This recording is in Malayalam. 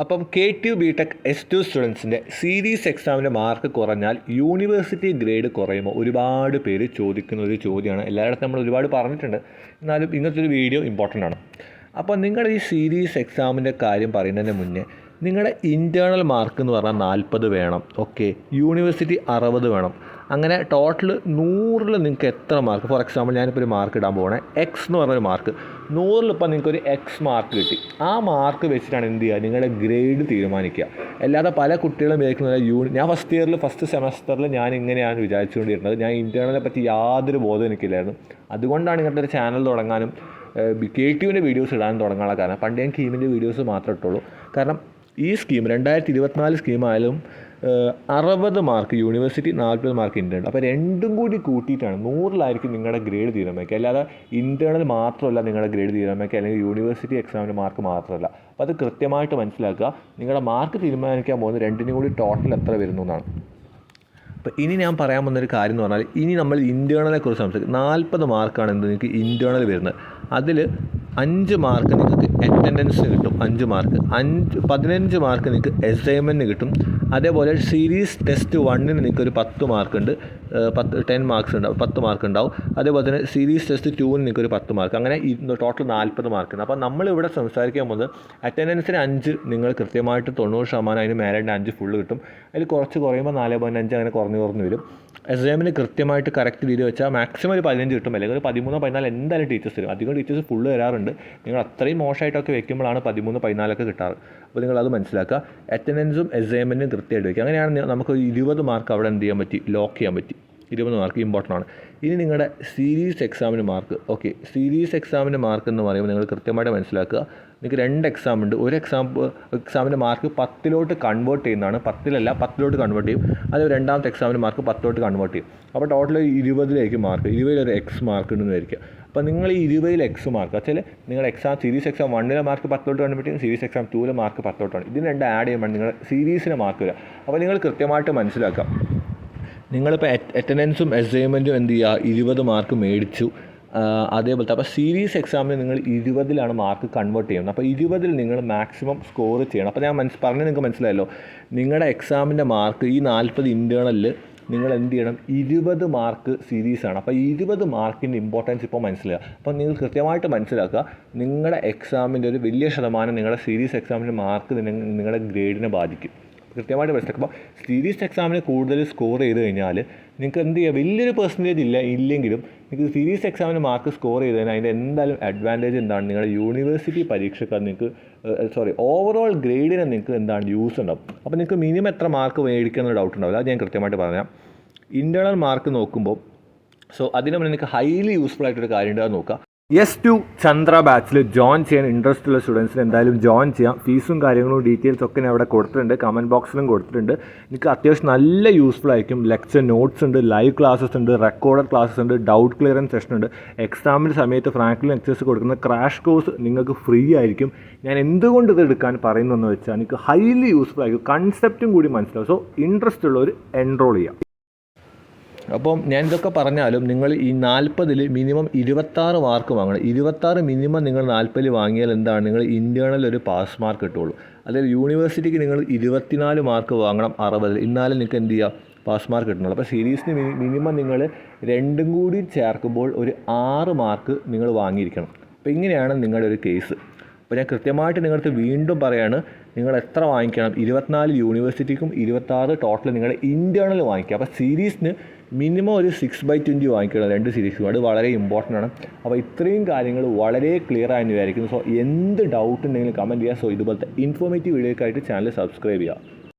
അപ്പം KTU BTech S2 സ്റ്റുഡൻസിൻ്റെ സീരീസ് എക്സാമിൻ്റെ മാർക്ക് കുറഞ്ഞാൽ യൂണിവേഴ്സിറ്റി ഗ്രേഡ് കുറയുമ്പോൾ ഒരുപാട് പേര് ചോദിക്കുന്ന ഒരു ചോദ്യമാണ്. എല്ലായിടത്തും നമ്മൾ ഒരുപാട് പറഞ്ഞിട്ടുണ്ട്, എന്നാലും ഇങ്ങനത്തെ ഒരു വീഡിയോ ഇമ്പോർട്ടൻ്റ് ആണ്. അപ്പോൾ നിങ്ങളുടെ ഈ സീരീസ് എക്സാമിൻ്റെ കാര്യം പറയുന്നതിന് മുന്നേ നിങ്ങളുടെ ഇൻറ്റേർണൽ മാർക്ക് എന്ന് പറഞ്ഞാൽ 40 വേണം. ഓക്കെ, യൂണിവേഴ്സിറ്റി 60 വേണം. അങ്ങനെ ടോട്ടൽ 100-ൽ നിങ്ങൾക്ക് എത്ര മാർക്ക്, ഫോർ എക്സാമ്പിൾ ഞാനിപ്പോൾ ഒരു മാർക്ക് ഇടാൻ പോകണേ എക്സ് എന്ന് പറഞ്ഞൊരു മാർക്ക്, 100-ൽ ഇപ്പോൾ നിങ്ങൾക്കൊരു എക്സ് മാർക്ക് കിട്ടി. ആ മാർക്ക് വെച്ചിട്ടാണ് എന്ത് ചെയ്യുക, നിങ്ങളുടെ ഗ്രേഡ് തീരുമാനിക്കുക. അല്ലാതെ പല കുട്ടികളും വിചാരിക്കുന്നത് ഞാൻ ഫസ്റ്റ് സെമസ്റ്ററിൽ ഞാൻ ഇങ്ങനെയാണ് വിചാരിച്ചുകൊണ്ടിരുന്നത്, ഞാൻ ഇൻറ്റേർണലിനെ പറ്റി യാതൊരു ബോധം എനിക്കില്ലായിരുന്നു. അതുകൊണ്ടാണ് ഇങ്ങനത്തെ ഒരു ചാനൽ തുടങ്ങാനും KTUവിൻ്റെ വീഡിയോസ് ഇടാനും തുടങ്ങാനുള്ള കാരണം. പണ്ട് ഞാൻ കീമിൻ്റെ വീഡിയോസ് മാത്രമേ ഇട്ടുള്ളൂ. കാരണം ഈ scheme 2024 സ്കീമായാലും 60 mark university, 40 mark internal, അപ്പോൾ രണ്ടും കൂടി കൂട്ടിയിട്ടാണ് 100-ലായിരിക്കും നിങ്ങളുടെ ഗ്രേഡ് തീരുമാനിക്കുക. അല്ലാതെ ഇൻറ്റേർണൽ മാത്രമല്ല നിങ്ങളുടെ ഗ്രേഡ് തീരുമാനിക്കുക, അല്ലെങ്കിൽ യൂണിവേഴ്സിറ്റി എക്സാമിൻ്റെ മാർക്ക് മാത്രമല്ല. അപ്പോൾ അത് കൃത്യമായിട്ട് മനസ്സിലാക്കുക. നിങ്ങളുടെ മാർക്ക് തീരുമാനിക്കാൻ പോകുന്നത് രണ്ടിനും കൂടി ടോട്ടൽ എത്ര വരുന്നു എന്നാണ്. അപ്പോൾ ഇനി ഞാൻ പറയാൻ വന്നൊരു കാര്യം എന്ന് പറഞ്ഞാൽ, ഇനി നമ്മൾ ഇൻറ്റേർണലെ കുറിച്ച് സംസാരിക്കും. 40 മാർക്കാണ് നിങ്ങൾക്ക് ഇൻറ്റേർണൽ വരുന്നത്. അതിൽ 5 മാർക്ക് നിങ്ങൾക്ക് അറ്റൻഡൻസിന് കിട്ടും, 5 മാർക്ക്. 15 മാർക്ക് നിങ്ങൾക്ക് അസൈൻമെൻറ്റിന് കിട്ടും. അതേപോലെ സീരീസ് ടെസ്റ്റ് 1-ന് നിങ്ങൾക്കൊരു 10 മാർക്ക് ഉണ്ട്, 10 മാർക്സ് ഉണ്ടാവും, 10 മാർക്ക് ഉണ്ടാവും. അതേപോലെ തന്നെ സീരീസ് ടെസ്റ്റ് 2-ന് നിങ്ങൾക്കൊരു 10 മാർക്ക്. അങ്ങനെ ടോട്ടൽ 40 മാർക്കുണ്ട്. അപ്പോൾ നമ്മളിവിടെ സംസാരിക്കാൻ പോകുന്നത് അറ്റൻഡൻസിന് 5 നിങ്ങൾ കൃത്യമായിട്ട് 90%, അതിന് മേലെ 5 ഫുള്ള് കിട്ടും. അതിൽ കുറച്ച് കുറയുമ്പോൾ 4.5 അങ്ങനെ കുറഞ്ഞ് വരും. എക്സാമിന് കൃത്യമായിട്ട് കറക്റ്റ് രീതി വെച്ചാൽ മാക്സിമം ഒരു 15 കിട്ടും, അല്ലെങ്കിൽ ഒരു 13-14 എന്തായാലും ടീച്ചേഴ്സ് തരും. അധികം ടീച്ചേഴ്സ് ഫുള്ള് തരാറുണ്ട്. നിങ്ങൾ അത്രയും മോശമായിട്ടൊക്കെ വെക്കുമ്പോഴാണ് 13-14 കിട്ടാറ്. അപ്പോൾ നിങ്ങളത് മനസ്സിലാക്കുക. അറ്റൻഡൻസും അസൈൻമെൻറ്റും കൃത്യമായിട്ട് വയ്ക്കുക. അങ്ങനെയാണ് നമുക്ക് 20 മാർക്ക് അവിടെ എന്ത് ചെയ്യാൻ പറ്റി, ലോക്ക് ചെയ്യാൻ പറ്റി. 20 മാർക്ക് ഇമ്പോർട്ടൻ്റ് ആണ്. ഇനി നിങ്ങളുടെ സീരീസ് എക്സാമിന് മാർക്ക്. ഓക്കെ, സീരീസ് എക്സാമിന് മാർക്ക് എന്ന് പറയുമ്പോൾ നിങ്ങൾ കൃത്യമായിട്ട് മനസ്സിലാക്കുക. നിങ്ങൾക്ക് 2 എക്സാം ഉണ്ട്. ഒരു എക്സാമിൻ്റെ മാർക്ക് 10-ലോട്ട് കൺവേർട്ട് ചെയ്യുന്നതാണ്. 10-ലല്ല, 10-ലോട്ട് കൺവേർട്ട് ചെയ്യും. അത് രണ്ടാമത്തെ എക്സാമിൻ്റെ മാർക്ക് 10-ലോട്ട് കൺവേർട്ട് ചെയ്യും. അപ്പോൾ ടോട്ടൽ 20-ലേക്ക് മാർക്ക്, 20-ലൊരു എക്സ് മാർക്ക് ഉണ്ടെന്ന് വിചാരിക്കുക. അപ്പോൾ നിങ്ങൾ ഈ 20-ൽ എക്സ് മാർക്ക് വെച്ചാൽ നിങ്ങളുടെ സീരീസ് എക്സാം 1-ലെ മാർക്ക് 10-ലോട്ട് കൺവേർട്ട് ചെയ്യും, സീരീസ് എക്സാം 2-ലെ മാർക്ക് 10-ലോട്ടാണ്. ഇതിന് 2 ആഡ് ചെയ്യുമ്പോൾ നിങ്ങളുടെ സീരീസിന് മാർക്ക് വരിക. അപ്പോൾ നിങ്ങൾ കൃത്യമായിട്ട് മനസ്സിലാക്കാം. നിങ്ങളിപ്പോൾ അറ്റൻഡൻസും അസൈൻമെൻറ്റും എന്ത് ചെയ്യുക, 20 മാർക്ക് മേടിച്ചു. അതേപോലത്തെ അപ്പോൾ സീരീസ് എക്സാമിന് നിങ്ങൾ 20-ലാണ് മാർക്ക് കൺവേർട്ട് ചെയ്യുന്നത്. അപ്പോൾ 20-ൽ നിങ്ങൾ മാക്സിമം സ്കോർ ചെയ്യണം. അപ്പോൾ ഞാൻ പറഞ്ഞത് നിങ്ങൾക്ക് മനസ്സിലായല്ലോ. നിങ്ങളുടെ എക്സാമിൻ്റെ മാർക്ക് ഈ 40 ഇൻറ്റേർണലിൽ നിങ്ങൾ എന്ത് ചെയ്യണം, 20 മാർക്ക് സീരീസാണ്. അപ്പോൾ 20 മാർക്കിൻ്റെ ഇമ്പോർട്ടൻസ് ഇപ്പോൾ മനസ്സിലാക്കുക. അപ്പോൾ നിങ്ങൾ കൃത്യമായിട്ട് മനസ്സിലാക്കുക, നിങ്ങളുടെ എക്സാമിൻ്റെ ഒരു വലിയ ശതമാനം നിങ്ങളുടെ സീരീസ് എക്സാമിൻ്റെ മാർക്ക് നിങ്ങളുടെ ഗ്രേഡിനെ ബാധിക്കും. കൃത്യമായിട്ട് മനസ്സിലാക്കുമ്പോൾ സീരീസ് എക്സാമിന് കൂടുതൽ സ്കോർ ചെയ്ത് കഴിഞ്ഞാൽ നിങ്ങൾക്ക് എന്ത് ചെയ്യുക, വലിയൊരു പെർസെൻറ്റേജ് ഇല്ലെങ്കിലും നിങ്ങൾക്ക് സീരീസ് എക്സാമിന് മാർക്ക് സ്കോർ ചെയ്ത് കഴിഞ്ഞാൽ അതിൻ്റെ എന്തായാലും അഡ്വാൻറ്റേജ് എന്താണ്, നിങ്ങളുടെ യൂണിവേഴ്സിറ്റി പരീക്ഷയ്ക്ക് നിങ്ങൾക്ക് ഓവറോൾ ഗ്രേഡിന് നിങ്ങൾക്ക് എന്താണ് യൂസ് ഉണ്ടാവും. അപ്പോൾ നിങ്ങൾക്ക് മിനിമം എത്ര മാർക്ക് മേടിക്കുന്ന ഡൗട്ട് ഉണ്ടാവില്ല. അത് ഞാൻ കൃത്യമായിട്ട് പറയാം. ഇൻറ്റേർണൽ മാർക്ക് നോക്കുമ്പോൾ അതിന് മുന്നേ നിങ്ങൾക്ക് ഹൈലി യൂസ്ഫുൾ ആയിട്ടൊരു കാര്യം ഉണ്ട്, അത് നോക്കുക. S2 ചന്ദ്ര ബാച്ചിൽ ജോയിൻ ചെയ്യാൻ ഇൻട്രസ്റ്റ് ഉള്ള സ്റ്റുഡൻസിന് എന്തായാലും ജോയിൻ ചെയ്യാം. ഫീസും കാര്യങ്ങളും ഡീറ്റെയിൽസ് ഒക്കെ ഞാൻ അവിടെ കൊടുത്തിട്ടുണ്ട്, കമൻറ്റ് ബോക്സിലും കൊടുത്തിട്ടുണ്ട്. എനിക്ക് അത്യാവശ്യം നല്ല യൂസ്ഫുൾ ആയിരിക്കും. ലെക്ചർ നോട്ട്സ് ഉണ്ട്, ലൈവ് ക്ലാസ്സസ് ഉണ്ട്, റെക്കോർഡഡ് ക്ലാസ്സസ് ഉണ്ട്, ഡൗട്ട് ക്ലിയറൻസ് സെഷൻ ഉണ്ട്. എക്സാമിൻ്റെ സമയത്ത് ഫ്രാങ്ക്ലിൻ ലെക്ചേഴ്സ് കൊടുക്കുന്ന ക്രാഷ് കോഴ്സ് നിങ്ങൾക്ക് ഫ്രീ ആയിരിക്കും. ഞാൻ എന്തുകൊണ്ട് ഇത് എടുക്കാൻ പറയുന്നതെന്ന് വെച്ചാൽ എനിക്ക് ഹൈലി യൂസ്ഫുൾ ആയിരിക്കും, കൺസെപ്റ്റും കൂടി മനസ്സിലാവും. ഇൻട്രസ്റ്റ് ഉള്ളവർ എൻറോൾ ചെയ്യാം. അപ്പം ഞാൻ ഇതൊക്കെ പറഞ്ഞാലും നിങ്ങൾ ഈ 40-ൽ മിനിമം 26 മാർക്ക് വാങ്ങണം. 26 മിനിമം നിങ്ങൾ 40-ൽ വാങ്ങിയാൽ എന്താണ്, നിങ്ങൾ ഇൻറ്റേർണൽ ഒരു പാസ് മാർക്ക് കിട്ടുള്ളൂ. അതായത് യൂണിവേഴ്സിറ്റിക്ക് നിങ്ങൾ 24 മാർക്ക് വാങ്ങണം 60-ൽ, എന്നാലും നിങ്ങൾക്ക് എന്ത് ചെയ്യുക, പാസ് മാർക്ക് കിട്ടണുള്ളൂ. അപ്പോൾ സീരീസിന് മിനിമം നിങ്ങൾ രണ്ടും കൂടി ചേർക്കുമ്പോൾ ഒരു 6 മാർക്ക് നിങ്ങൾ വാങ്ങിയിരിക്കണം. അപ്പോൾ ഇങ്ങനെയാണ് നിങ്ങളുടെ ഒരു കേസ്. അപ്പോൾ ഞാൻ കൃത്യമായിട്ട് നിങ്ങളടുത്ത് വീണ്ടും പറയാണ്, നിങ്ങൾ എത്ര വാങ്ങിക്കണം, 24 യൂണിവേഴ്സിറ്റിക്കും 26 ടോട്ടൽ നിങ്ങളുടെ ഇൻറ്റേർണൽ വാങ്ങിക്കുക. അപ്പോൾ സീരീസിന് മിനിമം ഒരു 6/20 വാങ്ങിക്കണം, 2 സീരീസും. അത് വളരെ ഇമ്പോർട്ടൻ്റ് ആണ്. അപ്പോൾ ഇത്രയും കാര്യങ്ങൾ വളരെ ക്ലിയർ ആയെന്ന് വിചാരിക്കുന്നു. എന്ത് ഡൗട്ട് ഉണ്ടെങ്കിലും കമൻറ്റ് ചെയ്യുക. ഇതുപോലത്തെ ഇൻഫോർമേറ്റീവ് വീഡിയോക്കായിട്ട് ചാനൽ സബ്സ്ക്രൈബ് ചെയ്യുക.